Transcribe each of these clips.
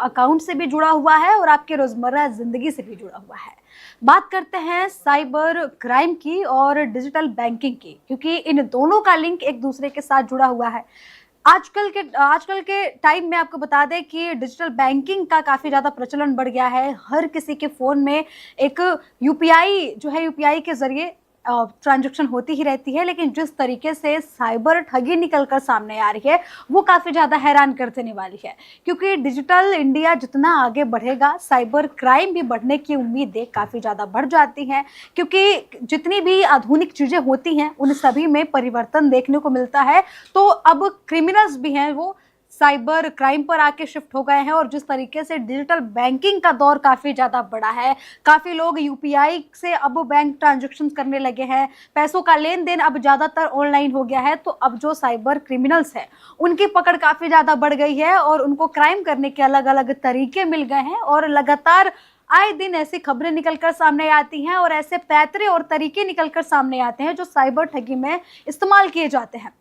Account से भी जुड़ा हुआ है और आपके रोजमर्रा जिंदगी से भी जुड़ा हुआ है। बात करते हैं साइबर क्राइम की और डिजिटल बैंकिंग की, क्योंकि इन दोनों का लिंक एक दूसरे के साथ जुड़ा हुआ है। आजकल के टाइम में आपको बता दें कि डिजिटल बैंकिंग का काफ़ी ज़्यादा प्रचलन बढ़ गया है। हर किसी के फ़ोन में एक यूपीआई जो है, यूपीआई के ज़रिए ट्रांजैक्शन होती ही रहती है। लेकिन जिस तरीके से साइबर ठगी निकल कर सामने आ रही है, वो काफ़ी ज़्यादा हैरान कर देने वाली है। क्योंकि डिजिटल इंडिया जितना आगे बढ़ेगा, साइबर क्राइम भी बढ़ने की उम्मीदें काफ़ी ज़्यादा बढ़ जाती हैं। क्योंकि जितनी भी आधुनिक चीज़ें होती हैं, उन सभी में परिवर्तन देखने को मिलता है। तो अब क्रिमिनल्स भी हैं, वो साइबर क्राइम पर आके शिफ्ट हो गए हैं। और जिस तरीके से डिजिटल बैंकिंग का दौर काफ़ी ज़्यादा बड़ा है, काफ़ी लोग यूपीआई से अब बैंक ट्रांजैक्शन करने लगे हैं, पैसों का लेन देन अब ज़्यादातर ऑनलाइन हो गया है। तो अब जो साइबर क्रिमिनल्स हैं, उनकी पकड़ काफ़ी ज़्यादा बढ़ गई है और उनको क्राइम करने के अलग अलग तरीके मिल गए हैं। और लगातार आए दिन ऐसी खबरें निकलकर सामने आती हैं और ऐसे पैतरे और तरीके निकलकर सामने आते हैं जो साइबर ठगी में इस्तेमाल किए जाते हैं।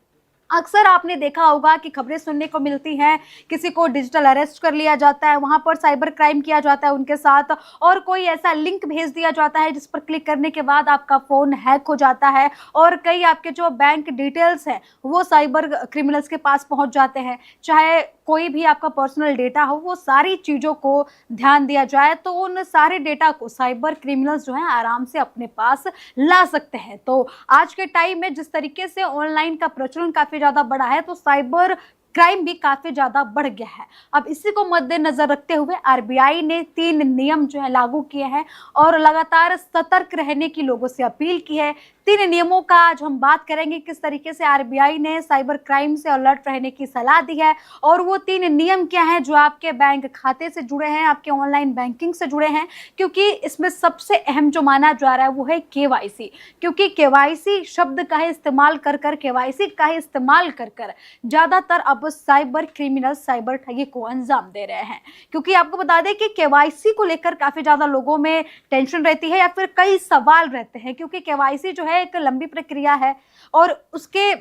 अक्सर आपने देखा होगा कि खबरें सुनने को मिलती हैं, किसी को डिजिटल अरेस्ट कर लिया जाता है, वहाँ पर साइबर क्राइम किया जाता है उनके साथ, और कोई ऐसा लिंक भेज दिया जाता है जिस पर क्लिक करने के बाद आपका फ़ोन हैक हो जाता है और कई आपके जो बैंक डिटेल्स हैं वो साइबर क्रिमिनल्स के पास पहुँच जाते हैं। चाहे कोई भी आपका पर्सनल डेटा हो, वो सारी चीज़ों को ध्यान दिया जाए तो उन सारे डेटा को साइबर क्रिमिनल्स जो हैं आराम से अपने पास ला सकते हैं। तो आज के टाइम में जिस तरीके से ऑनलाइन का प्रचलन काफ़ी ज़्यादा बढ़ा है, तो साइबर क्राइम भी काफ़ी ज़्यादा बढ़ गया है। अब इसी को मद्देनज़र रखते हुए आरबीआई ने 3 नियम जो है लागू किए हैं और लगातार सतर्क रहने की लोगों से अपील की है। 3 नियमों का आज हम बात करेंगे, किस तरीके से आरबीआई ने साइबर क्राइम से अलर्ट रहने की सलाह दी है और वो 3 नियम क्या हैं जो आपके बैंक खाते से जुड़े हैं, आपके ऑनलाइन बैंकिंग से जुड़े हैं। क्योंकि इसमें सबसे अहम जो माना जा रहा है वो है केवाईसी। क्योंकि केवाईसी शब्द का ही इस्तेमाल कर केवाईसी का ही इस्तेमाल कर ज़्यादातर अब साइबर क्रिमिनल साइबर ठगी को अंजाम दे रहे हैं। क्योंकि आपको बता दें कि केवाईसी को लेकर काफ़ी ज़्यादा लोगों में टेंशन रहती है या फिर कई सवाल रहते हैं। क्योंकि केवाईसी जो है एक लंबी प्रक्रिया है और उसके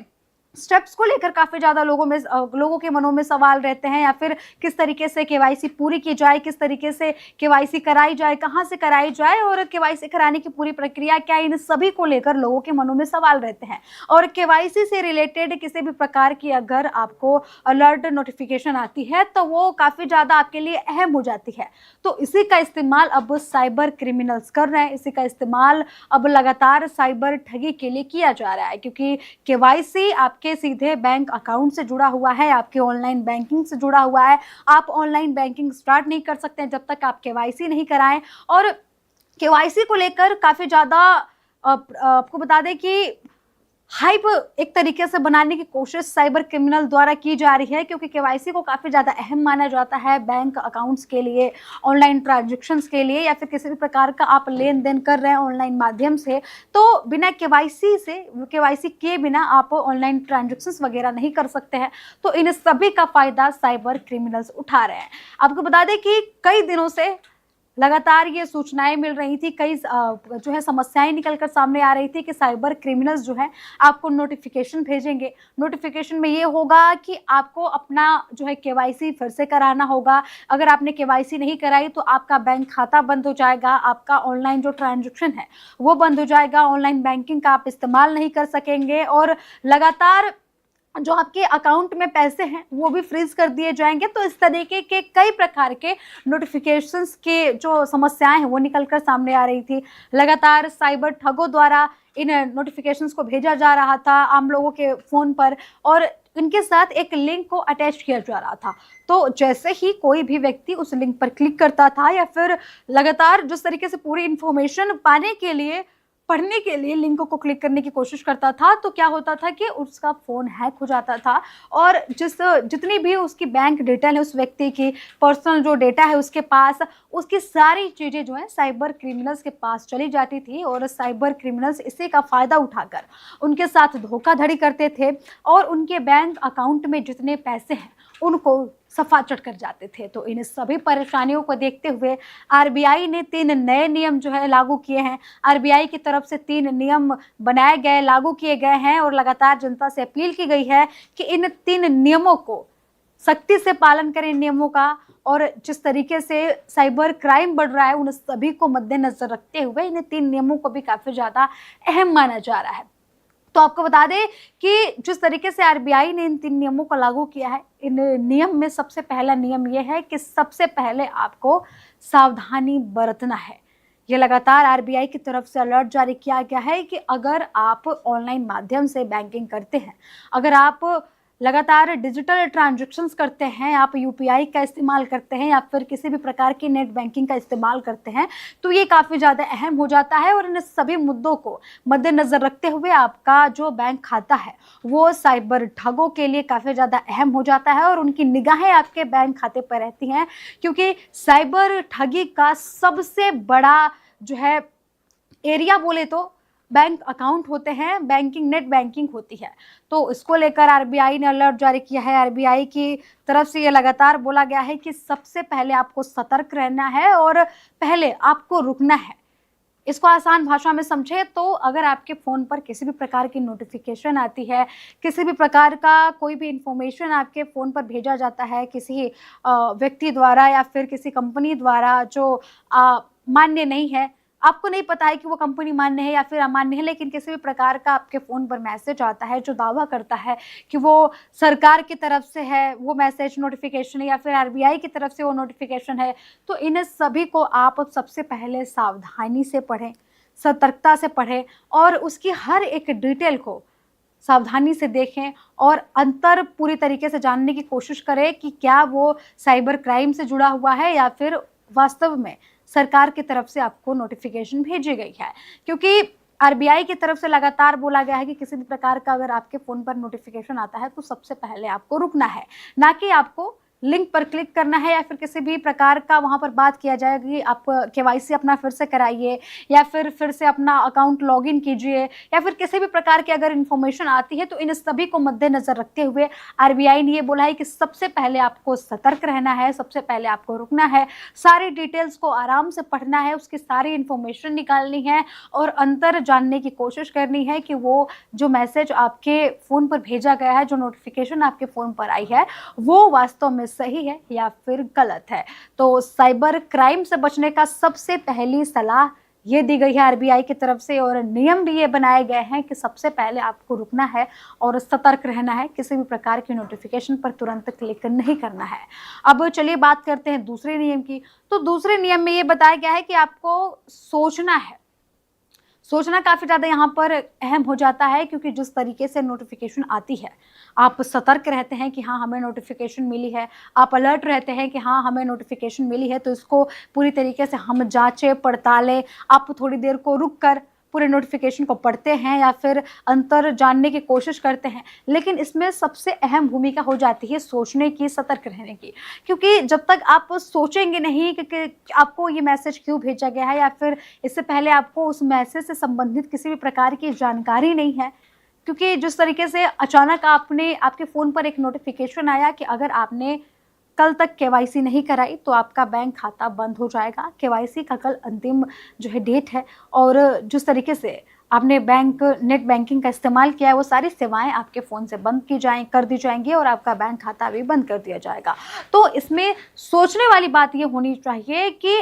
स्टेप्स को लेकर काफ़ी ज़्यादा लोगों के मनों में सवाल रहते हैं, या फिर किस तरीके से केवाईसी पूरी की जाए, किस तरीके से केवाईसी कराई जाए, कहाँ से कराई जाए और केवाईसी कराने की पूरी प्रक्रिया क्या है, इन सभी को लेकर लोगों के मनों में सवाल रहते हैं। और केवाईसी से रिलेटेड किसी भी प्रकार की अगर आपको अलर्ट नोटिफिकेशन आती है तो वो काफ़ी ज़्यादा आपके लिए अहम हो जाती है। तो इसी का इस्तेमाल अब साइबर क्रिमिनल्स कर रहे हैं, इसी का इस्तेमाल अब लगातार साइबर ठगी के लिए किया जा रहा है। क्योंकि केवाईसी आपके सीधे बैंक अकाउंट से जुड़ा हुआ है, आपके ऑनलाइन बैंकिंग से जुड़ा हुआ है। आप ऑनलाइन बैंकिंग स्टार्ट नहीं कर सकते हैं जब तक आप केवाईसी नहीं कराएं। और केवाईसी को लेकर काफ़ी ज़्यादा आपको बता दें कि हाइप एक तरीके से बनाने की कोशिश साइबर क्रिमिनल द्वारा की जा रही है। क्योंकि केवाईसी को काफ़ी ज़्यादा अहम माना जाता है बैंक अकाउंट्स के लिए, ऑनलाइन ट्रांजैक्शंस के लिए, या फिर किसी भी प्रकार का आप लेन देन कर रहे हैं ऑनलाइन माध्यम से, तो बिना केवाईसी किए बिना आप ऑनलाइन ट्रांजैक्शंस वगैरह नहीं कर सकते हैं। तो इन सभी का फ़ायदा साइबर क्रिमिनल्स उठा रहे हैं। आपको बता दें कि कई दिनों से लगातार ये सूचनाएं मिल रही थी, कई जो है समस्याएं निकलकर सामने आ रही थी कि साइबर क्रिमिनल्स जो है आपको नोटिफिकेशन भेजेंगे। नोटिफिकेशन में ये होगा कि आपको अपना जो है केवाईसी फिर से कराना होगा। अगर आपने केवाईसी नहीं कराई तो आपका बैंक खाता बंद हो जाएगा, आपका ऑनलाइन जो ट्रांजैक्शन है वो बंद हो जाएगा, ऑनलाइन बैंकिंग का आप इस्तेमाल नहीं कर सकेंगे और लगातार जो आपके अकाउंट में पैसे हैं वो भी फ्रीज कर दिए जाएंगे। तो इस तरीके के कई प्रकार के नोटिफिकेशंस के जो समस्याएं हैं वो निकलकर सामने आ रही थी। लगातार साइबर ठगों द्वारा इन नोटिफिकेशंस को भेजा जा रहा था आम लोगों के फ़ोन पर और इनके साथ एक लिंक को अटैच किया जा रहा था। तो जैसे ही कोई भी व्यक्ति उस लिंक पर क्लिक करता था या फिर लगातार जिस तरीके से पूरी इन्फॉर्मेशन पाने के लिए, पढ़ने के लिए लिंक को क्लिक करने की कोशिश करता था, तो क्या होता था कि उसका फ़ोन हैक हो जाता था और जितनी भी उसकी बैंक डिटेल है, उस व्यक्ति की पर्सनल जो डेटा है उसके पास, उसकी सारी चीज़ें जो है साइबर क्रिमिनल्स के पास चली जाती थी। और साइबर क्रिमिनल्स इसी का फ़ायदा उठाकर उनके साथ धोखाधड़ी करते थे और उनके बैंक अकाउंट में जितने पैसे हैं उनको सफाचट कर जाते थे। तो इन सभी परेशानियों को देखते हुए आरबीआई ने 3 नए नियम जो है लागू किए हैं। आरबीआई की तरफ से 3 नियम बनाए गए, लागू किए गए हैं और लगातार जनता से अपील की गई है कि इन 3 नियमों को सख्ती से पालन करें नियमों का। और जिस तरीके से साइबर क्राइम बढ़ रहा है, उन सभी को मद्देनजर रखते हुए इन्हें 3 नियमों को भी काफी ज्यादा अहम माना जा रहा है। तो आपको बता दें कि जिस तरीके से आरबीआई ने इन 3 नियमों को लागू किया है, इन नियम में सबसे पहला नियम यह है कि सबसे पहले आपको सावधानी बरतना है। ये लगातार आरबीआई की तरफ से अलर्ट जारी किया गया है कि अगर आप ऑनलाइन माध्यम से बैंकिंग करते हैं, अगर आप लगातार डिजिटल ट्रांजैक्शंस करते हैं, आप यूपीआई का इस्तेमाल करते हैं या फिर किसी भी प्रकार की नेट बैंकिंग का इस्तेमाल करते हैं, तो ये काफ़ी ज़्यादा अहम हो जाता है। और इन सभी मुद्दों को मद्देनज़र रखते हुए आपका जो बैंक खाता है वो साइबर ठगों के लिए काफ़ी ज़्यादा अहम हो जाता है और उनकी निगाहें आपके बैंक खाते पर रहती हैं, क्योंकि साइबर ठगी का सबसे बड़ा जो है एरिया बोले तो बैंक अकाउंट होते हैं, बैंकिंग नेट बैंकिंग होती है। तो इसको लेकर आरबीआई ने अलर्ट जारी किया है। आरबीआई की तरफ से ये लगातार बोला गया है कि सबसे पहले आपको सतर्क रहना है और पहले आपको रुकना है। इसको आसान भाषा में समझे तो अगर आपके फ़ोन पर किसी भी प्रकार की नोटिफिकेशन आती है, किसी भी प्रकार का कोई भी इंफॉर्मेशन आपके फ़ोन पर भेजा जाता है किसी व्यक्ति द्वारा या फिर किसी कंपनी द्वारा जो मान्य नहीं है, आपको नहीं पता है कि वो कंपनी मान्य है या फिर अमान्य है, लेकिन किसी भी प्रकार का आपके फ़ोन पर मैसेज आता है जो दावा करता है कि वो सरकार की तरफ से है, वो मैसेज नोटिफिकेशन है या फिर आरबीआई की तरफ से वो नोटिफिकेशन है, तो इन सभी को आप सबसे पहले सावधानी से पढ़ें, सतर्कता से पढ़ें और उसकी हर एक डिटेल को सावधानी से देखें और अंतर पूरी तरीके से जानने की कोशिश करें कि क्या वो साइबर क्राइम से जुड़ा हुआ है या फिर वास्तव में सरकार की तरफ से आपको नोटिफिकेशन भेजी गई है। क्योंकि आरबीआई की तरफ से लगातार बोला गया है कि किसी भी प्रकार का अगर आपके फ़ोन पर नोटिफिकेशन आता है तो सबसे पहले आपको रुकना है, ना कि आपको लिंक पर क्लिक करना है या फिर किसी भी प्रकार का वहाँ पर बात किया जाए कि आप केवाईसी अपना फिर से कराइए या फिर से अपना अकाउंट लॉगिन कीजिए या फिर किसी भी प्रकार की अगर इन्फॉर्मेशन आती है, तो इन सभी को मद्देनज़र रखते हुए आरबीआई ने ये बोला है कि सबसे पहले आपको सतर्क रहना है, सबसे पहले आपको रुकना है, सारी डिटेल्स को आराम से पढ़ना है, उसकी सारी इन्फॉर्मेशन निकालनी है और अंतर जानने की कोशिश करनी है कि वो जो मैसेज आपके फ़ोन पर भेजा गया है, जो नोटिफिकेशन आपके फ़ोन पर आई है, वो वास्तव में सही है या फिर गलत है। तो साइबर क्राइम से बचने का सबसे पहली सलाह ये दी गई है आरबीआई की तरफ से और नियम भी ये बनाए गए हैं कि सबसे पहले आपको रुकना है और सतर्क रहना है, किसी भी प्रकार की नोटिफिकेशन पर तुरंत क्लिक नहीं करना है। अब चलिए बात करते हैं दूसरे नियम की। तो दूसरे नियम में ये बताया गया है कि आपको सोचना है। सोचना काफ़ी ज़्यादा यहाँ पर अहम हो जाता है, क्योंकि जिस तरीके से नोटिफिकेशन आती है, आप सतर्क रहते हैं कि हाँ हमें नोटिफिकेशन मिली है, आप अलर्ट रहते हैं कि हाँ हमें नोटिफिकेशन मिली है, तो इसको पूरी तरीके से हम जांचें पड़तालें, आप थोड़ी देर को रुक कर पूरे नोटिफिकेशन को पढ़ते हैं या फिर अंतर जानने की कोशिश करते हैं। लेकिन इसमें सबसे अहम भूमिका हो जाती है सोचने की, सतर्क रहने की, क्योंकि जब तक आप सोचेंगे नहीं कि आपको ये मैसेज क्यों भेजा गया है या फिर इससे पहले आपको उस मैसेज से संबंधित किसी भी प्रकार की जानकारी नहीं है, क्योंकि जिस तरीके से अचानक आपके फ़ोन पर एक नोटिफिकेशन आया कि अगर आपने कल तक केवाईसी नहीं कराई तो आपका बैंक खाता बंद हो जाएगा। केवाईसी का कल अंतिम जो है डेट है और जिस तरीके से आपने नेट बैंकिंग का इस्तेमाल किया है, वो सारी सेवाएं आपके फ़ोन से बंद कर दी जाएंगी और आपका बैंक खाता भी बंद कर दिया जाएगा। तो इसमें सोचने वाली बात ये होनी चाहिए कि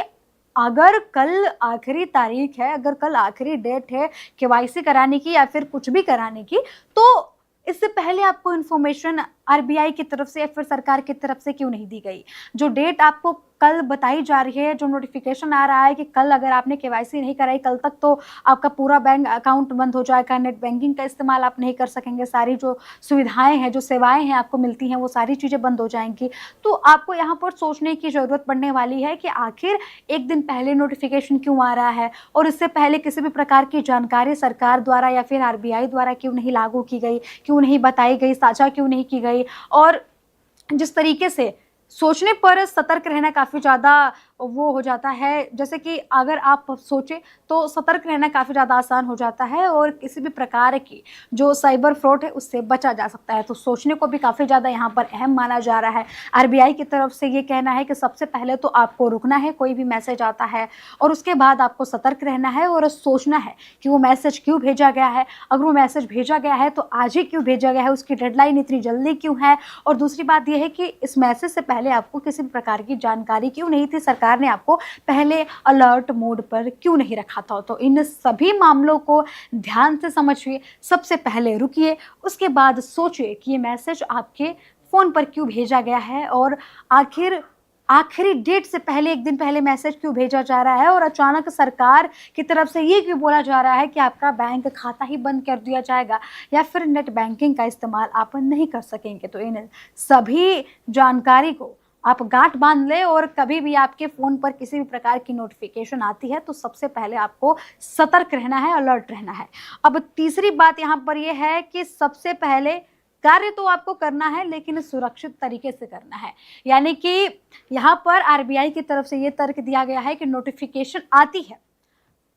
अगर कल आखिरी तारीख है, अगर कल आखिरी डेट है केवाईसी कराने की या फिर कुछ भी कराने की, तो इससे पहले आपको इन्फॉर्मेशन आरबीआई की तरफ से या फिर सरकार की तरफ से क्यों नहीं दी गई? जो डेट आपको कल बताई जा रही है, जो नोटिफिकेशन आ रहा है कि कल अगर आपने केवाईसी नहीं कराई, कल तक तो आपका पूरा बैंक अकाउंट बंद हो जाएगा, नेट बैंकिंग का इस्तेमाल आप नहीं कर सकेंगे, सारी जो सुविधाएं हैं, जो सेवाएं हैं आपको मिलती हैं, वो सारी चीज़ें बंद हो जाएंगी। तो आपको यहाँ पर सोचने की ज़रूरत पड़ने वाली है कि आखिर एक दिन पहले नोटिफिकेशन क्यों आ रहा है और इससे पहले किसी भी प्रकार की जानकारी सरकार द्वारा या फिर आरबीआई द्वारा क्यों नहीं लागू की गई, क्यों नहीं बताई गई, साझा क्यों नहीं की गई। और जिस तरीके से सोचने पर सतर्क रहना काफ़ी ज़्यादा वो हो जाता है, जैसे कि अगर आप सोचें तो सतर्क रहना काफ़ी ज़्यादा आसान हो जाता है और किसी भी प्रकार की जो साइबर फ्रॉड है उससे बचा जा सकता है। तो सोचने को भी काफ़ी ज़्यादा यहाँ पर अहम माना जा रहा है। आरबीआई की तरफ से ये कहना है कि सबसे पहले तो आपको रुकना है, कोई भी मैसेज आता है और उसके बाद आपको सतर्क रहना है और सोचना है कि वो मैसेज क्यों भेजा गया है। अगर वो मैसेज भेजा गया है तो आज ही क्यों भेजा गया है, उसकी डेडलाइन इतनी जल्दी क्यों है, और दूसरी बात ये है कि इस मैसेज से पहले आपको किसी भी प्रकार की जानकारी क्यों नहीं थी, सरकार ने आपको पहले अलर्ट मोड पर क्यों नहीं रखा था। तो इन सभी मामलों को ध्यान से समझिए, सबसे पहले रुकिए, उसके बाद सोचिए कि ये मैसेज आपके फ़ोन पर क्यों भेजा गया है और आखिरी डेट से पहले, एक दिन पहले मैसेज क्यों भेजा जा रहा है और अचानक सरकार की तरफ से ये क्यों बोला जा रहा है कि आपका बैंक खाता ही बंद कर दिया जाएगा या फिर नेट बैंकिंग का इस्तेमाल आप नहीं कर सकेंगे। तो इन सभी जानकारी को आप गांठ बांध लें और कभी भी आपके फ़ोन पर किसी भी प्रकार की नोटिफिकेशन आती है तो सबसे पहले आपको सतर्क रहना है, अलर्ट रहना है। अब तीसरी बात यहाँ पर यह है कि सबसे पहले कार्य तो आपको करना है लेकिन सुरक्षित तरीके से करना है। यानी कि यहाँ पर आरबीआई की तरफ से ये तर्क दिया गया है कि नोटिफिकेशन आती है,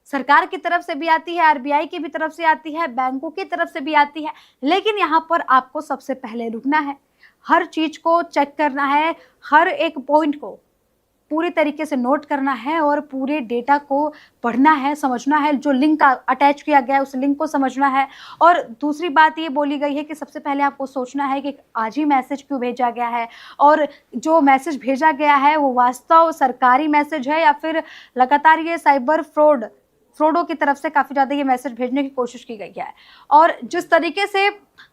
सरकार की तरफ से भी आती है, आरबीआई की भी तरफ से आती है, बैंकों की तरफ से भी आती है, लेकिन यहाँ पर आपको सबसे पहले रुकना है, हर चीज़ को चेक करना है, हर एक पॉइंट को पूरी तरीके से नोट करना है और पूरे डेटा को पढ़ना है, समझना है, जो लिंक अटैच किया गया है उस लिंक को समझना है। और दूसरी बात ये बोली गई है कि सबसे पहले आपको सोचना है कि आज ही मैसेज क्यों भेजा गया है और जो मैसेज भेजा गया है वो वास्तव सरकारी मैसेज है या फिर लगातार ये साइबर फ्रॉडों की तरफ से काफ़ी ज़्यादा ये मैसेज भेजने की कोशिश की गई है। और जिस तरीके से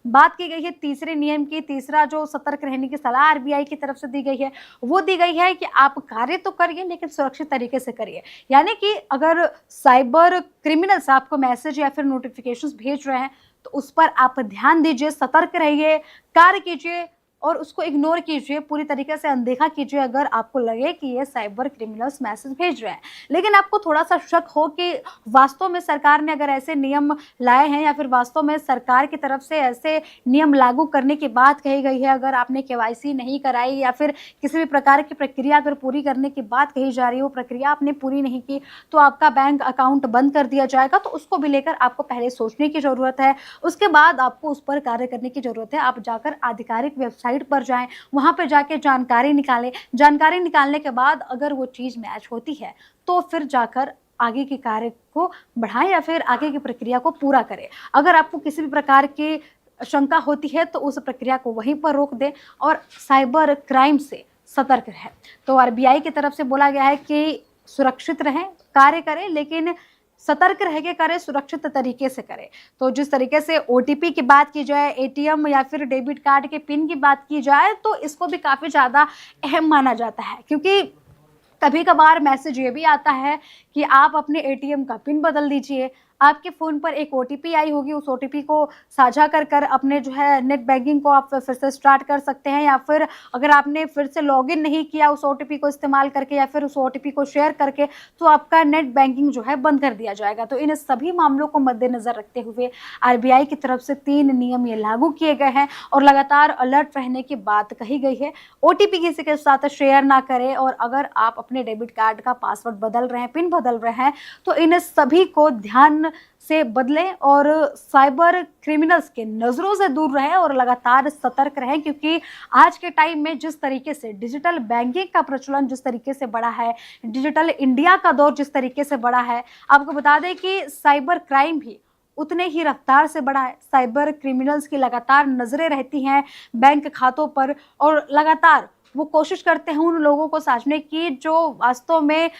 बात की गई है तीसरे नियम की, तीसरा जो सतर्क रहने की सलाह आरबीआई की तरफ से दी गई है, वो दी गई है कि आप कार्य तो करिए लेकिन सुरक्षित तरीके से करिए। यानी कि अगर साइबर क्रिमिनल्स आपको मैसेज या फिर नोटिफिकेशंस भेज रहे हैं तो उस पर आप ध्यान दीजिए, सतर्क रहिए, कार्य कीजिए और उसको इग्नोर कीजिए, पूरी तरीके से अनदेखा कीजिए अगर आपको लगे कि ये साइबर क्रिमिनल्स मैसेज भेज रहे हैं। लेकिन आपको थोड़ा-सा शक हो कि वास्तव में सरकार ने अगर ऐसे नियम लाए हैं या फिर वास्तव में सरकार की तरफ से ऐसे नियम लागू करने की बात कही गई है, अगर आपने केवाईसी नहीं कराई या फिर किसी भी प्रकार की प्रक्रिया अगर पूरी करने की बात कही जा रही है, वो प्रक्रिया आपने पूरी नहीं की, तो आपका बैंक अकाउंट बंद कर दिया जाएगा, तो उसको भी लेकर आपको पहले सोचने की ज़रूरत है। उसके बाद आपको उस पर कार्य करने की ज़रूरत है। आप जाकर आधिकारिक वेबसाइट पर जाएँ, वहाँ पे जाके जानकारी निकालें। जानकारी निकालने के बाद अगर वो चीज़ मैच होती है, तो फिर जाकर आगे के कार्य को बढ़ाएँ या फिर आगे की प्रक्रिया को पूरा करें। अगर आपको किसी भी प्रकार की शंका होती है, तो उस प्रक्रिया को वहीं पर रोक दें और साइबर क्राइम से सतर्क रहें। तो आरबीआई की तरफ से बोला गया है कि सुरक्षित रहें, कार्य करें, लेकिन सतर्क रह के करें, सुरक्षित तरीके से करें। तो जिस तरीके से ओटीपी की बात की जाए, एटीएम या फिर डेबिट कार्ड के पिन की बात की जाए, तो इसको भी काफ़ी ज़्यादा अहम माना जाता है, क्योंकि कभी-कभार मैसेज ये भी आता है कि आप अपने एटीएम का पिन बदल दीजिए। आपके फ़ोन पर एक ओटीपी आई होगी, उस ओटीपी को साझा कर अपने जो है नेट बैंकिंग को आप फिर से स्टार्ट कर सकते हैं, या फिर अगर आपने फिर से लॉगिन नहीं किया उस ओटीपी को इस्तेमाल करके या फिर उस ओटीपी को शेयर करके, तो आपका नेट बैंकिंग जो है बंद कर दिया जाएगा। तो इन सभी मामलों को मद्देनज़र रखते हुए आरबीआई की तरफ से 3 नियम ये लागू किए गए हैं और लगातार अलर्ट रहने की बात कही गई है। ओटीपी किसी के साथ शेयर ना करें और अगर आप अपने डेबिट कार्ड का पासवर्ड बदल रहे हैं, पिन बदल रहे हैं, तो इन सभी को ध्यान से बदलें और साइबर क्रिमिनल्स के नज़रों से दूर रहें और लगातार सतर्क रहें, क्योंकि आज के टाइम में जिस तरीके से डिजिटल बैंकिंग का प्रचलन जिस तरीके से बढ़ा है, डिजिटल इंडिया का दौर जिस तरीके से बढ़ा है, आपको बता दें कि साइबर क्राइम भी उतने ही रफ्तार से बढ़ा है। साइबर क्रिमिनल्स की लगातार नज़रें रहती हैं बैंक खातों पर और लगातार वो कोशिश करते हैं उन लोगों को साधने की जो वास्तव में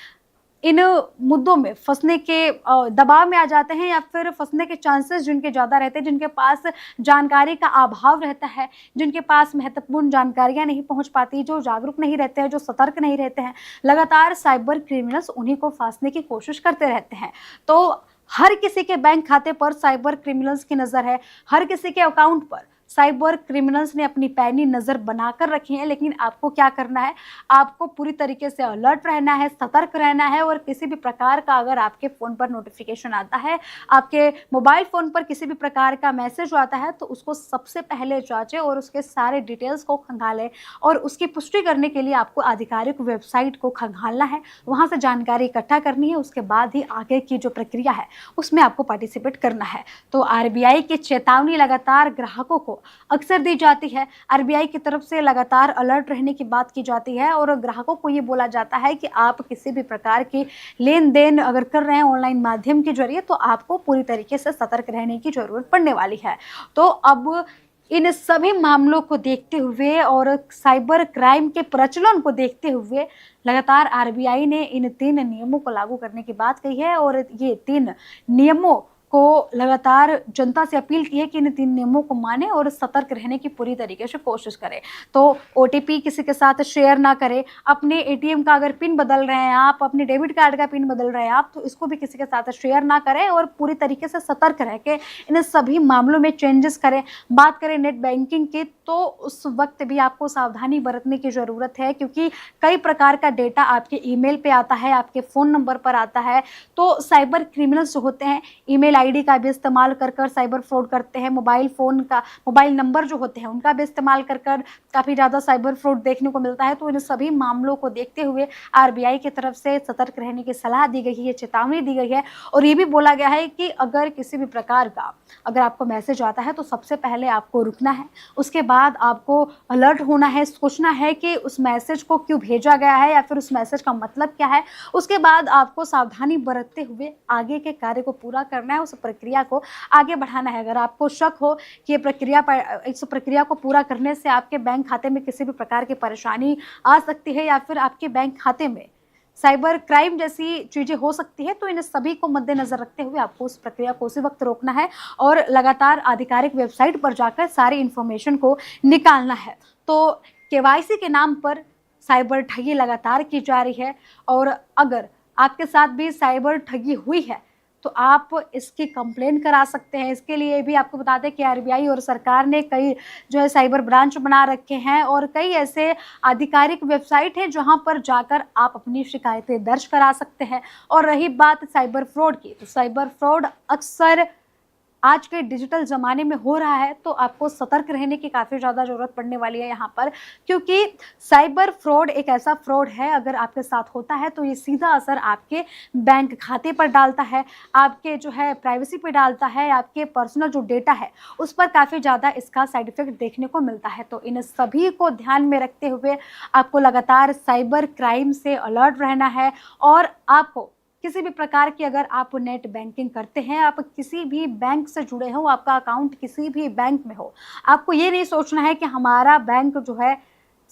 इन मुद्दों में फँसने के दबाव में आ जाते हैं या फिर फँसने के चांसेस जिनके ज़्यादा रहते हैं, जिनके पास जानकारी का अभाव रहता है, जिनके पास महत्वपूर्ण जानकारियाँ नहीं पहुंच पाती, जो जागरूक नहीं रहते हैं, जो सतर्क नहीं रहते हैं, लगातार साइबर क्रिमिनल्स उन्हीं को फंसने की कोशिश करते रहते हैं। तो हर किसी के बैंक खाते पर साइबर क्रिमिनल्स की नज़र है, हर किसी के अकाउंट पर साइबर क्रिमिनल्स ने अपनी पैनी नज़र बनाकर रखी है, लेकिन आपको क्या करना है, आपको पूरी तरीके से अलर्ट रहना है, सतर्क रहना है और किसी भी प्रकार का अगर आपके फ़ोन पर नोटिफिकेशन आता है, आपके मोबाइल फ़ोन पर किसी भी प्रकार का मैसेज आता है, तो उसको सबसे पहले जांचें और उसके सारे डिटेल्स को खंगालें और उसकी पुष्टि करने के लिए आपको आधिकारिक वेबसाइट को खंगालना है, वहाँ से जानकारी इकट्ठा करनी है, उसके बाद ही आगे की जो प्रक्रिया है उसमें आपको पार्टिसिपेट करना है। तो आरबीआई की चेतावनी लगातार ग्राहकों को अक्सर दी जाती है। आरबीआई की तरफ से लगातार अलर्ट रहने की बात की जाती है और ग्राहकों को ये बोला जाता है कि आप किसी भी प्रकार की लेन-देन अगर कर रहे हैं ऑनलाइन माध्यम के ज़रिए, तो आपको पूरी तरीके से सतर्क रहने की ज़रूरत पड़ने वाली है। तो अब इन सभी मामलों को देखते हुए और साइबर क्राइम के प्रचलन को देखते हुए लगातार आरबीआई ने इन 3 नियमों को लागू करने की बात कही है और ये 3 नियमों को लगातार जनता से अपील की है कि इन 3 नियमों को माने और सतर्क रहने की पूरी तरीके से कोशिश करें। तो ओटीपी किसी के साथ शेयर ना करें, अपने एटीएम का अगर पिन बदल रहे हैं आप, अपने डेबिट कार्ड का पिन बदल रहे हैं आप, तो इसको भी किसी के साथ शेयर ना करें और पूरी तरीके से सतर्क रह के इन सभी मामलों में चेंजेस करें। बात करें नेट बैंकिंग की, तो उस वक्त भी आपको सावधानी बरतने की ज़रूरत है, क्योंकि कई प्रकार का डेटा आपके ईमेल पे आता है, आपके फ़ोन नंबर पर आता है। तो साइबर क्रिमिनल्स जो होते हैं ईमेल आईडी का भी इस्तेमाल कर साइबर फ्रॉड करते हैं, मोबाइल नंबर जो होते हैं उनका भी इस्तेमाल कर काफ़ी ज़्यादा साइबर फ्रॉड देखने को मिलता है। तो इन सभी मामलों को देखते हुए आरबीआई की तरफ से सतर्क रहने की सलाह दी गई है, चेतावनी दी गई है और ये भी बोला गया है कि अगर किसी भी प्रकार का अगर आपको मैसेज आता है तो सबसे पहले आपको रुकना है, उसके बाद आपको अलर्ट होना है, सोचना है कि उस मैसेज को क्यों भेजा गया है या फिर उस मैसेज का मतलब क्या है। उसके बाद आपको सावधानी बरतते हुए आगे के कार्य को पूरा करना है, उस प्रक्रिया को आगे बढ़ाना है। अगर आपको शक हो कि इस प्रक्रिया को पूरा करने से आपके बैंक खाते में किसी भी प्रकार की परेशानी आ सकती है या फिर आपके बैंक खाते में साइबर क्राइम जैसी चीज़ें हो सकती है, तो इन सभी को मद्देनज़र रखते हुए आपको उस प्रक्रिया को उसी वक्त रोकना है और लगातार आधिकारिक वेबसाइट पर जाकर सारी इन्फॉर्मेशन को निकालना है। तो केवाईसी के नाम पर साइबर ठगी लगातार की जा रही है और अगर आपके साथ भी साइबर ठगी हुई है तो आप इसकी कंप्लेन करा सकते हैं। इसके लिए भी आपको बता दें कि आरबीआई और सरकार ने कई जो है साइबर ब्रांच बना रखे हैं और कई ऐसे आधिकारिक वेबसाइट हैं जहां पर जाकर आप अपनी शिकायतें दर्ज करा सकते हैं। और रही बात साइबर फ्रॉड की, तो साइबर फ्रॉड अक्सर आज के डिजिटल ज़माने में हो रहा है, तो आपको सतर्क रहने की काफ़ी ज़्यादा ज़रूरत पड़ने वाली है यहाँ पर, क्योंकि साइबर फ्रॉड एक ऐसा फ्रॉड है अगर आपके साथ होता है तो ये सीधा असर आपके बैंक खाते पर डालता है, आपके जो है प्राइवेसी पे डालता है, आपके पर्सनल जो डेटा है उस पर काफ़ी ज़्यादा इसका साइड इफ़ेक्ट देखने को मिलता है। तो इन सभी को ध्यान में रखते हुए आपको लगातार साइबर क्राइम से अलर्ट रहना है और आपको किसी भी प्रकार की अगर आप नेट बैंकिंग करते हैं, आप किसी भी बैंक से जुड़े हो, आपका अकाउंट किसी भी बैंक में हो, आपको ये नहीं सोचना है कि हमारा बैंक जो है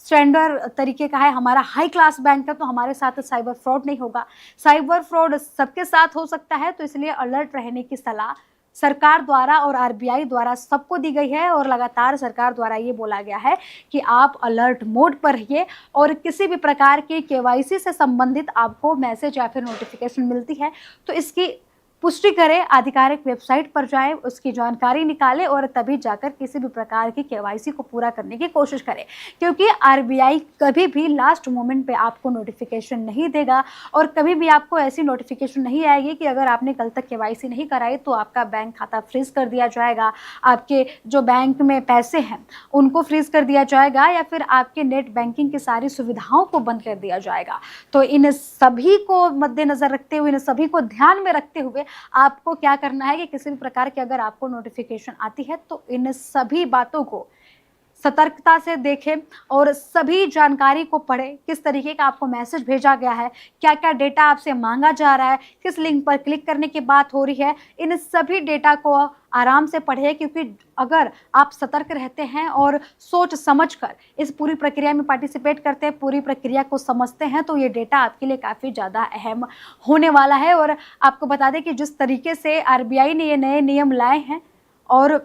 स्टैंडर्ड तरीके का है, हमारा हाई क्लास बैंक है तो हमारे साथ साइबर फ्रॉड नहीं होगा। साइबर फ्रॉड सबके साथ हो सकता है, तो इसलिए अलर्ट रहने की सलाह सरकार द्वारा और आरबीआई द्वारा सबको दी गई है और लगातार सरकार द्वारा ये बोला गया है कि आप अलर्ट मोड पर रहिए और किसी भी प्रकार की केवाईसी से संबंधित आपको मैसेज या फिर नोटिफिकेशन मिलती है तो इसकी पुष्टि करें, आधिकारिक वेबसाइट पर जाएं, उसकी जानकारी निकालें और तभी जाकर किसी भी प्रकार की केवाईसी को पूरा करने की कोशिश करें, क्योंकि आरबीआई कभी भी लास्ट मोमेंट पे आपको नोटिफिकेशन नहीं देगा और कभी भी आपको ऐसी नोटिफिकेशन नहीं आएगी कि अगर आपने कल तक केवाईसी नहीं कराई तो आपका बैंक खाता फ्रीज कर दिया जाएगा, आपके जो बैंक में पैसे हैं उनको फ्रीज कर दिया जाएगा या फिर आपके नेट बैंकिंग की सारी सुविधाओं को बंद कर दिया जाएगा। तो इन सभी को मद्देनज़र रखते हुए, इन सभी को ध्यान में रखते हुए आपको क्या करना है कि किसी भी प्रकार की अगर आपको नोटिफिकेशन आती है तो इन सभी बातों को सतर्कता से देखें और सभी जानकारी को पढ़ें, किस तरीके का आपको मैसेज भेजा गया है, क्या क्या डेटा आपसे मांगा जा रहा है, किस लिंक पर क्लिक करने की बात हो रही है, इन सभी डेटा को आराम से पढ़ें, क्योंकि अगर आप सतर्क रहते हैं और सोच समझकर इस पूरी प्रक्रिया में पार्टिसिपेट करते हैं, पूरी प्रक्रिया को समझते हैं, तो ये डेटा आपके लिए काफ़ी ज़्यादा अहम होने वाला है। और आपको बता दें कि जिस तरीके से आरबीआई ने ये नए नियम लाए हैं और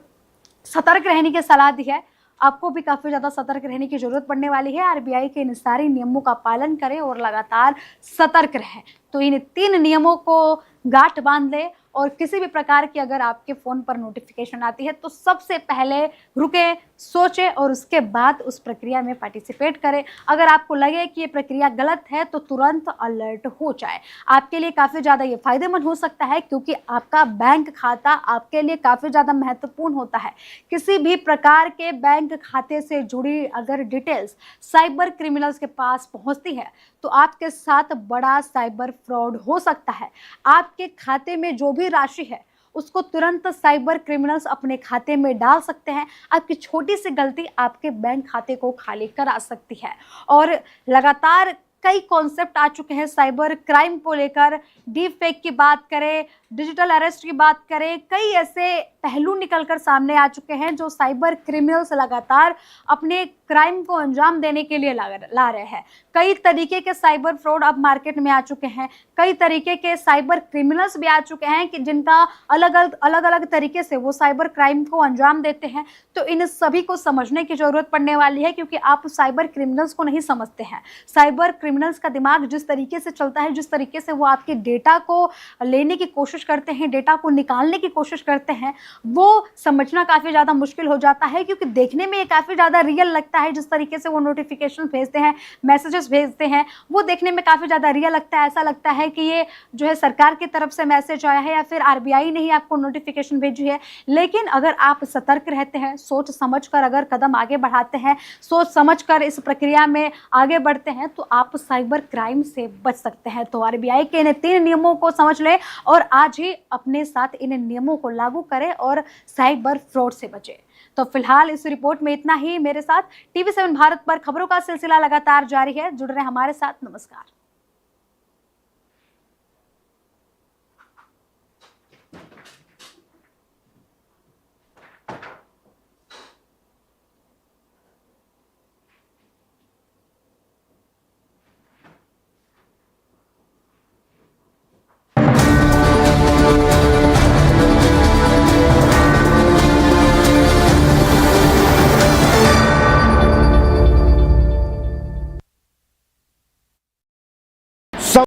सतर्क रहने की सलाह दी है, आपको भी काफ़ी ज़्यादा सतर्क रहने की ज़रूरत पड़ने वाली है। आरबीआई के इन सारे नियमों का पालन करें और लगातार सतर्क रहें। तो इन 3 नियमों को गांठ बांध ले और किसी भी प्रकार की अगर आपके फ़ोन पर नोटिफिकेशन आती है तो सबसे पहले रुकें, सोचें और उसके बाद उस प्रक्रिया में पार्टिसिपेट करें। अगर आपको लगे कि ये प्रक्रिया गलत है तो तुरंत अलर्ट हो जाए। आपके लिए काफ़ी ज़्यादा ये फ़ायदेमंद हो सकता है क्योंकि आपका बैंक खाता आपके लिए काफ़ी ज़्यादा महत्वपूर्ण होता है। किसी भी प्रकार के बैंक खाते से जुड़ी अगर डिटेल्स साइबर क्रिमिनल्स के पास पहुंचती है तो आपके साथ बड़ा साइबर फ्रॉड हो सकता है। आपके खाते में जो भी राशि है उसको तुरंत साइबर क्रिमिनल्स अपने खाते में डाल सकते हैं। आपकी छोटी सी गलती आपके बैंक खाते को खाली करा सकती है। और लगातार कई कॉन्सेप्ट आ चुके हैं साइबर क्राइम को लेकर। डीप फेक की बात करें, डिजिटल अरेस्ट की बात करें, कई ऐसे पहलू निकलकर सामने आ चुके हैं जो साइबर क्रिमिनल्स लगातार अपने क्राइम को अंजाम देने के लिए ला रहे हैं। कई तरीके के साइबर फ्रॉड अब मार्केट में आ चुके हैं। कई तरीके के साइबर क्रिमिनल्स भी आ चुके हैं कि जिनका अलग अलग तरीके से वो साइबर क्राइम को अंजाम देते हैं। तो इन सभी को समझने की जरूरत पड़ने वाली है क्योंकि आप साइबर क्रिमिनल्स को नहीं समझते हैं। साइबर क्रिमिनल्स का दिमाग जिस तरीके से चलता है, जिस तरीके से वो आपके डेटा को लेने की कोशिश करते हैं, डेटा को निकालने की कोशिश करते हैं, वो समझना काफ़ी ज़्यादा मुश्किल हो जाता है क्योंकि देखने में ये काफ़ी ज़्यादा रियल लगता है। जिस तरीके से वो नोटिफिकेशन भेजते हैं, मैसेजेस भेजते हैं, वो देखने में काफ़ी ज़्यादा रियल लगता है। ऐसा लगता है कि ये जो है सरकार की तरफ से मैसेज आया है या फिर आरबीआई ने ही आपको नोटिफिकेशन भेजी है। लेकिन अगर आप सतर्क रहते हैं, सोच समझ कर अगर कदम आगे बढ़ाते हैं, सोच समझ कर इस प्रक्रिया में आगे बढ़ते हैं तो आप साइबर क्राइम से बच सकते हैं। तो आरबीआई के इन 3 नियमों को समझ लें और आज ही अपने साथ इन नियमों को लागू करें और साइबर फ्रॉड से बचें। तो फिलहाल इस रिपोर्ट में इतना ही। मेरे साथ टीवी 7 भारत पर खबरों का सिलसिला लगातार जारी है। जुड़ रहे हमारे साथ। नमस्कार।